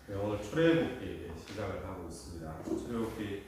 네, 오늘 출애굽기 시작을 하고 있습니다. 출애굽기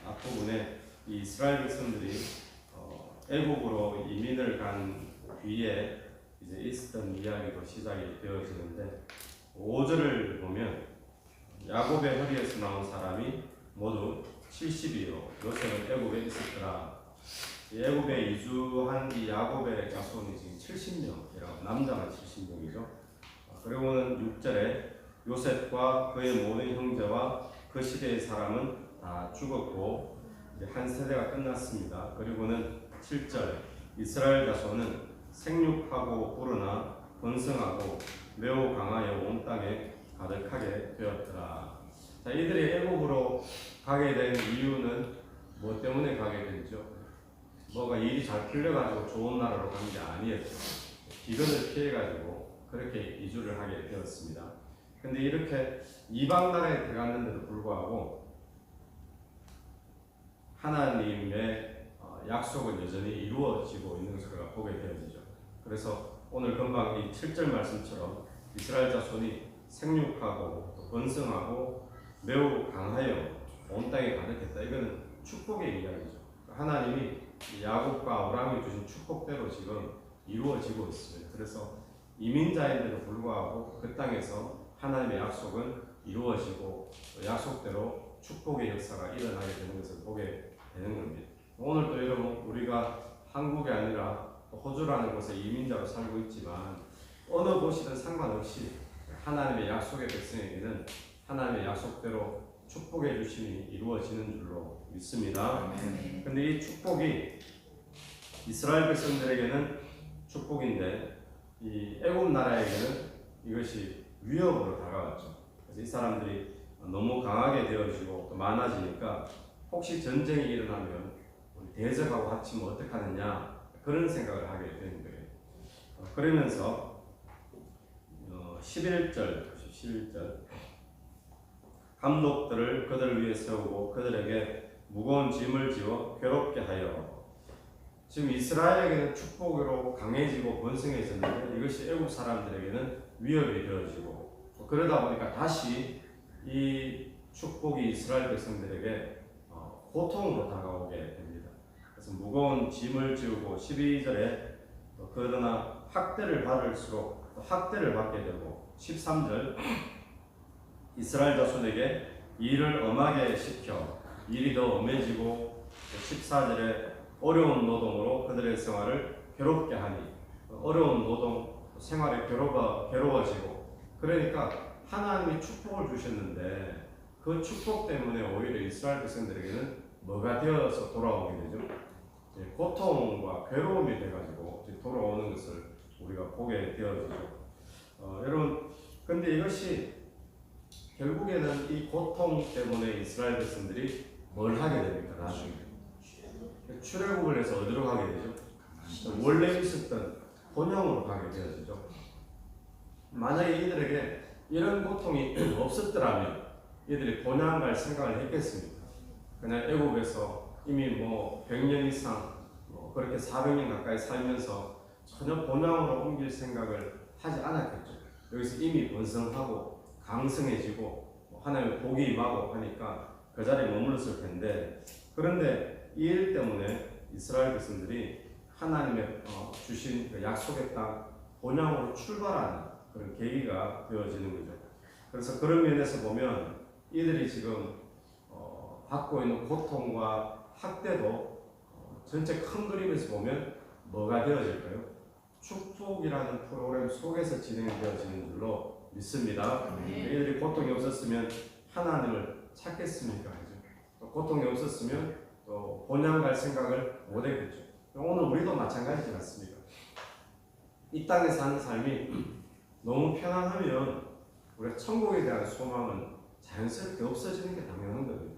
앞부분에 이 이스라엘 백성들이 애국으로 이민을 간 뒤에 이제 있었던 이야기도 시작이 되어지는데 5절을 보면 야곱의 허리에서 나온 사람이 모두 70이요 요셉은 애국에 있었더라. 애국에 이주한 이 야곱의 자손이 지금 70명이라고 남자가 70명이죠. 그리고는 6절에 요셉과 그의 모든 형제와 그 시대의 사람은 다 죽었고 이제 한 세대가 끝났습니다. 그리고는 7절 이스라엘 자손은 생육하고 우러나 번성하고 매우 강하여 온 땅에 가득하게 되었더라. 자, 이들이 애국으로 가게 된 이유는 뭐 때문에 가게 됐죠? 뭐가 일이 잘 풀려가지고 좋은 나라로 간 게 아니었죠. 기근을 피해가지고 그렇게 이주를 하게 되었습니다. 근데 이렇게 이방 나라에 들어갔는데도 불구하고 하나님의 약속은 여전히 이루어지고 있는 것을 우리가 보게 되어지죠. 그래서 오늘 금방 이 7절 말씀처럼 이스라엘 자손이 생육하고 번성하고 매우 강하여 온 땅에 가득했다. 이거는 축복의 이야기죠. 하나님이 야곱과 아브라함이 주신 축복대로 지금 이루어지고 있습니다. 그래서 이민자인데도 불구하고 그 땅에서 하나님의 약속은 이루어지고 약속대로 축복의 역사가 일어나게 되는 것을 보게 되는 겁니다. 오늘도 여러분 우리가 한국이 아니라 호주라는 곳에 이민자로 살고 있지만 어느 곳이든 상관없이 하나님의 약속의 백성에게는 하나님의 약속대로 축복의 주심이 이루어지는 줄로 믿습니다. 근데 이 축복이 이스라엘 백성들에게는 축복인데 이 애굽 나라에게는 이것이 위협으로 다가왔죠. 그래서 이 사람들이 너무 강하게 되어지고 또 많아지니까 혹시 전쟁이 일어나면 우리 대적하고 합치면 어떡하느냐 그런 생각을 하게 되는 거예요. 그러면서 11절 감독들을 그들을 위해 세우고 그들에게 무거운 짐을 지어 괴롭게 하여. 지금 이스라엘에게는 축복으로 강해지고 번성해졌는데 이것이 애국 사람들에게는 위협이 되어지고 그러다 보니까 다시 이 축복이 이스라엘 백성들에게 고통으로 다가오게 됩니다. 그래서 무거운 짐을 지우고 12절에 그러나 학대를 받을수록 학대를 받게 되고 13절 이스라엘 자손에게 일을 엄하게 시켜 일이 더 엄해지고 14절에 어려운 노동으로 그들의 생활을 괴롭게 하니 어려운 노동 생활이 괴로워지고 그러니까 하나님이 축복을 주셨는데 그 축복 때문에 오히려 이스라엘 백성들에게는 뭐가 되어서 돌아오게 되죠? 고통과 괴로움이 돼가지고 돌아오는 것을 우리가 보게 되어지죠. 여러분 근데 이것이 결국에는 이 고통 때문에 이스라엘 백성들이 뭘 하게 됩니까? 나중에 출애굽을 해서 어디로 가게 되죠? 원래 있었던 본향으로 가게 되어지죠. 만약에 이들에게 이런 고통이 없었더라면 이들이 본향 갈 생각을 했겠습니까? 그냥 애굽에서 이미 100년 이상 그렇게 400년 가까이 살면서 전혀 본향으로 옮길 생각을 하지 않았겠죠. 여기서 이미 번성하고 강성해지고 하나님의 복이 임하고 하니까 그 자리에 머물렀을 텐데 그런데 이 일 때문에 이스라엘 백성들이 하나님의 주신 그 약속의 땅 본향으로 출발하는 그런 계기가 되어지는 거죠. 그래서 그런 면에서 보면 이들이 지금 받고 있는 고통과 학대도 전체 큰 그림에서 보면 뭐가 되어질까요? 축복이라는 프로그램 속에서 진행되어지는 줄로 믿습니다. 이들이 고통이 없었으면 하나님을 찾겠습니까? 고통이 없었으면 또 본향 갈 생각을 못했겠죠. 오늘 우리도 마찬가지지 않습니까? 이 땅에 사는 삶이 너무 편안하면 우리가 천국에 대한 소망은 자연스럽게 없어지는 게 당연한 거거든요.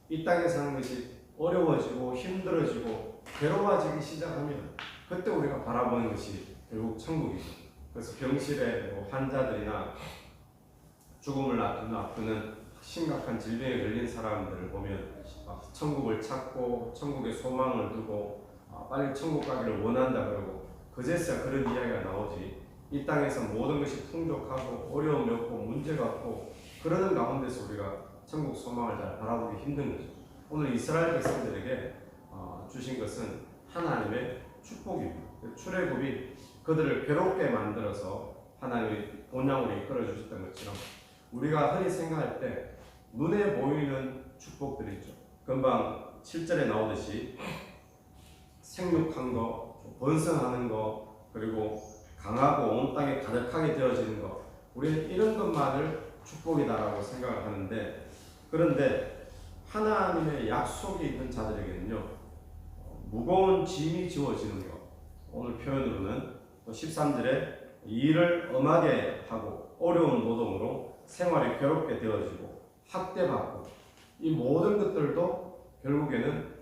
이 땅에 사는 것이 어려워지고 힘들어지고 괴로워지기 시작하면 그때 우리가 바라보는 것이 결국 천국이죠. 그래서 병실에 환자들이나 죽음을 앞두는 심각한 질병에 걸린 사람들을 보면 천국을 찾고 천국에 소망을 두고 빨리 천국 가기를 원한다 그러고 그제서야 그런 이야기가 나오지 이 땅에서 모든 것이 풍족하고 어려움이 없고 문제가 없고 그러는 가운데서 우리가 천국 소망을 잘 바라보기 힘든 거죠. 오늘 이스라엘 백성들에게 주신 것은 하나님의 축복입니다. 출애굽이 그들을 괴롭게 만들어서 하나님의 본향으로 이끌어 주셨던 것처럼 우리가 흔히 생각할 때 눈에 보이는 축복들이 있죠. 금방 7절에 나오듯이 생육한 거, 번성하는 거, 그리고 강하고 온 땅에 가득하게 되어지는 것, 우리는 이런 것만을 축복이다라고 생각을 하는데, 그런데 하나님의 약속이 있는 자들에게는요, 무거운 짐이 지워지는 것, 오늘 표현으로는 13절에 일을 엄하게 하고 어려운 노동으로 생활이 괴롭게 되어지고 학대받고, 이 모든 것들도 결국에는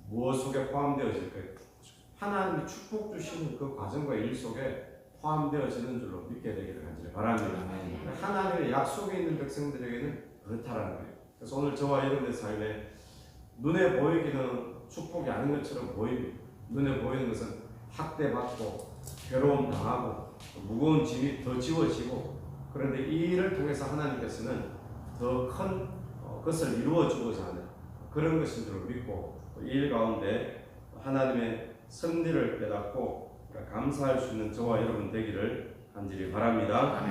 무엇 속에 포함되어질 거예요? 하나님이 축복 주시는 그 과정과 일 속에 포함되어지는 줄로 믿게 되기를 간절히 바랍니다. 하나님의 약속이 있는 백성들에게는 그렇다라는 거예요. 그래서 오늘 저와 여러분의 삶에 눈에 보이기는 축복이 아닌 것처럼 보입니다. 눈에 보이는 것은 학대받고 괴로움 당하고 무거운 짐이 더 지워지고, 그런데 이 일을 통해서 하나님께서는 더 큰 것을 이루어 주고자 하는 그런 것인 줄 믿고, 이 일 가운데 하나님의 섭리를 깨닫고 감사할 수 있는 저와 여러분 되기를 간절히 바랍니다.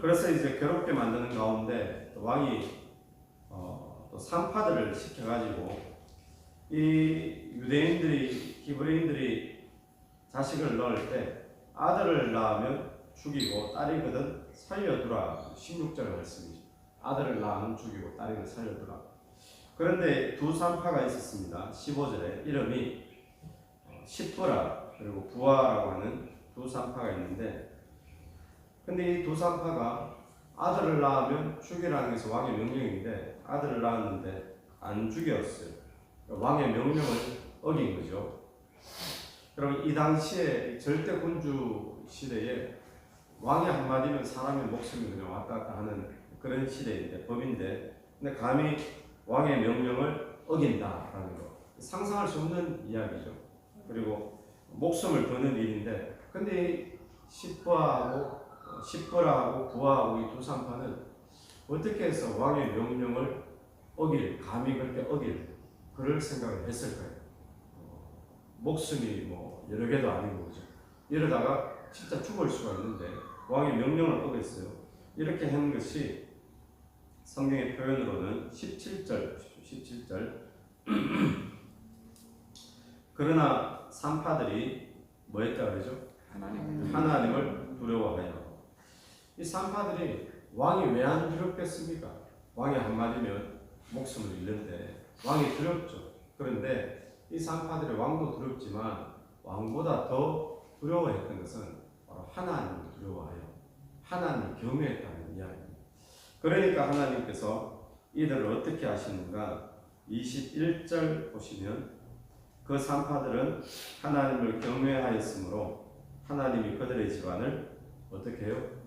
그래서 이제 괴롭게 만드는 가운데 왕이 또 산파들을 시켜가지고 이 유대인들이, 히브리인들이 자식을 낳을 때 아들을 낳으면 죽이고 딸이거든 살려두라. 16절 말씀이죠. 아들을 낳으면 죽이고 딸이거든 살려두라. 그런데 두 산파가 있었습니다. 15절에 이름이 십부라 그리고 부하라고 하는 두 산파가 있는데, 근데 이 두 산파가 아들을 낳으면 죽이라는 것이 왕의 명령인데 아들을 낳았는데 안 죽였어요. 왕의 명령을 어긴 거죠. 그럼 이 당시에 절대 군주 시대에 왕이 한마디면 사람의 목숨이 그냥 왔다 갔다 하는 그런 시대인데, 법인데, 근데 감히 왕의 명령을 어긴다라는 거, 상상할 수 없는 이야기죠. 그리고 목숨을 거는 일인데, 근데 십부라하고 부하하고 이 두 산파는 어떻게 해서 왕의 명령을 감히 그렇게 어길 그럴 생각을 했을까요? 목숨이 뭐 여러 개도 아니고 그죠. 이러다가 진짜 죽을 수가 있는데 왕의 명령을 어겼어요. 이렇게 하는 것이 성경의 표현으로는 17절 그러나 산파들이 뭐 했다 그러죠? 하나님을 두려워하여. 이 산파들이 왕이 왜 안 두렵겠습니까? 왕이 한마디면 목숨을 잃는데 왕이 두렵죠. 그런데 이 산파들이 왕도 두렵지만 왕보다 더 두려워했던 것은 바로 하나님을 두려워하여 하나님을 경외했다는 이야기입니다. 그러니까 하나님께서 이들을 어떻게 하시는가? 21절 보시면 그 산파들은 하나님을 경외하였으므로 하나님이 그들의 집안을 어떻게 해요?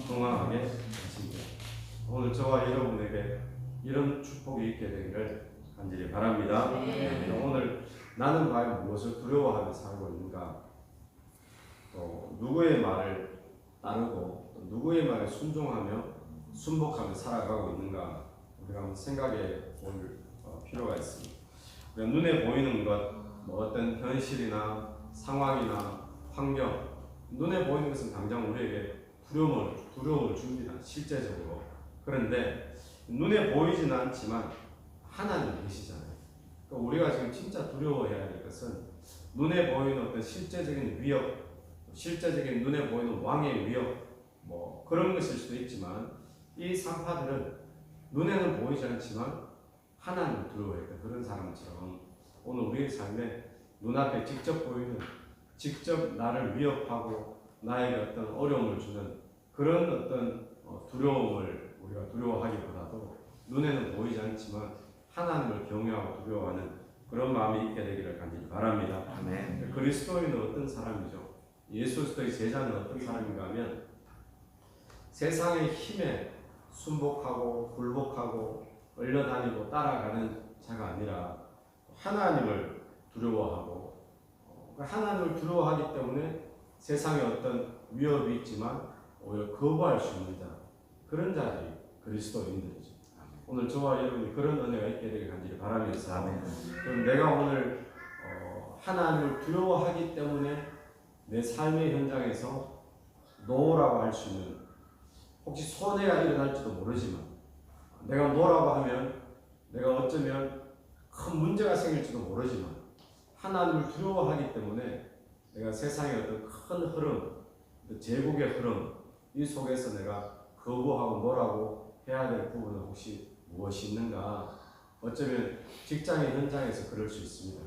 건강하게 하십니다. 오늘 저와 여러분에게 이런 축복이 있게 되기를 간절히 바랍니다. 오늘 나는 과연 무엇을 두려워하며 살고 있는가? 또 누구의 말을 따르고 또 누구의 말에 순종하며 순복하며 살아가고 있는가? 우리가 한번 생각해 볼 필요가 있습니다. 우리가 눈에 보이는 것, 뭐 어떤 현실이나 상황이나 환경, 눈에 보이는 것은 당장 우리에게 두려움을 줍니다. 실제적으로. 그런데 눈에 보이지는 않지만 하나님 계시잖아요. 그러니까 우리가 지금 진짜 두려워해야 할 것은 눈에 보이는 어떤 실제적인 위협, 실제적인 눈에 보이는 왕의 위협, 뭐 그런 것일 수도 있지만, 이 산파들은 눈에는 보이지 않지만 하나님을 두려워했던 그런 사람처럼 오늘 우리의 삶에 눈앞에 직접 보이는, 직접 나를 위협하고 나에게 어떤 어려움을 주는 그런 어떤 두려움을 우리가 두려워하기보다도 눈에는 보이지 않지만 하나님을 경외하고 두려워하는 그런 마음이 있게 되기를 간절히 바랍니다. 아멘. 그리스도인은 어떤 사람이죠? 예수 그리스도의 제자는 어떤 사람인가 하면 세상의 힘에 순복하고 굴복하고 얼려다니고 따라가는 자가 아니라 하나님을 두려워하고 하나님을 두려워하기 때문에 세상에 어떤 위협이 있지만 오히려 거부할 수 있는 자, 그런 자들이 그리스도인들이죠. 오늘 저와 여러분이 그런 은혜가 있게 되길 간절히 바라면서, 그럼 내가 오늘 하나님을 두려워하기 때문에 내 삶의 현장에서 노라고 할 수 있는, 혹시 손해가 일어날지도 모르지만 내가 노라고 하면 내가 어쩌면 큰 문제가 생길지도 모르지만 하나님을 두려워하기 때문에 내가 세상의 어떤 큰 흐름, 제국의 흐름, 이 속에서 내가 거부하고 노라고 해야 될 부분은 혹시 무엇이 있는가? 어쩌면 직장의 현장에서 그럴 수 있습니다.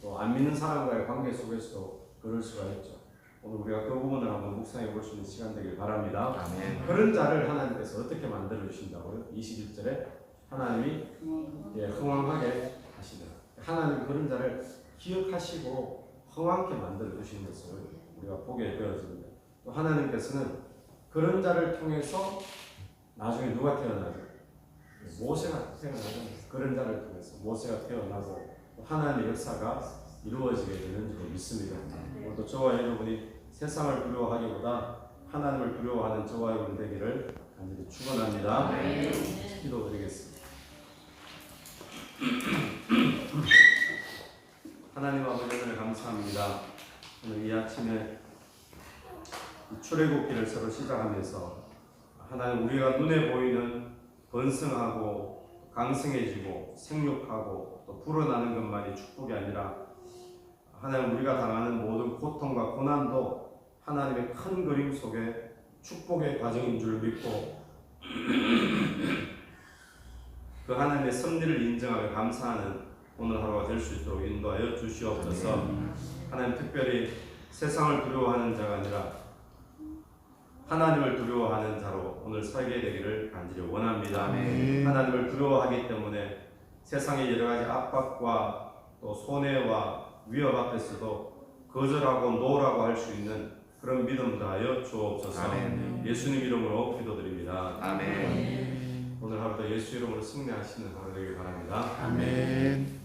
또 안 믿는 사람과의 관계 속에서도 그럴 수가 있죠. 오늘 우리가 그 부분을 한번 묵상해 볼 수 있는 시간 되길 바랍니다. 아멘. 그런 자를 하나님께서 어떻게 만들어 주신다고요? 21절에 하나님이 흥왕하게 하시더라. 하나님 그런 자를 기억하시고 흥왕케 만들어 주신 것을 우리가 보게 되어집니다. 또 하나님께서는 그런 자를 통해서 나중에 누가 태어나죠? 모세가 태어나죠. 그런 자를 통해서 모세가 태어나고 하나님의 역사가 이루어지게 되는 줄 믿습니다. 또 저와 여러분이 세상을 두려워하기보다 하나님을 두려워하는 저와 여러분 되기를 간절히 축원합니다. 기도드리겠습니다. 하나님 아버지, 오늘 감사합니다. 오늘 이 아침에 출애굽기를 서로 시작하면서 하나님, 우리가 눈에 보이는 번성하고 강성해지고 생육하고 또 불어나는 것만이 축복이 아니라 하나님, 우리가 당하는 모든 고통과 고난도 하나님의 큰 그림 속에 축복의 과정인 줄 믿고 그 하나님의 섭리를 인정하며 감사하는 오늘 하루가 될 수 있도록 인도하여 주시옵소서. 하나님, 특별히 세상을 두려워하는 자가 아니라 하나님을 두려워하는 자로 오늘 살게 되기를 간절히 원합니다. 하나님을 두려워하기 때문에 세상의 여러 가지 압박과 또 손해와 위협 앞에서도 거절하고 노라고 할 수 있는 그런 믿음 다하여 주옵소서. 예수님 이름으로 기도드립니다. 아멘. 오늘 하루도 예수 이름으로 승리하시는 하루 되길 바랍니다. 아멘.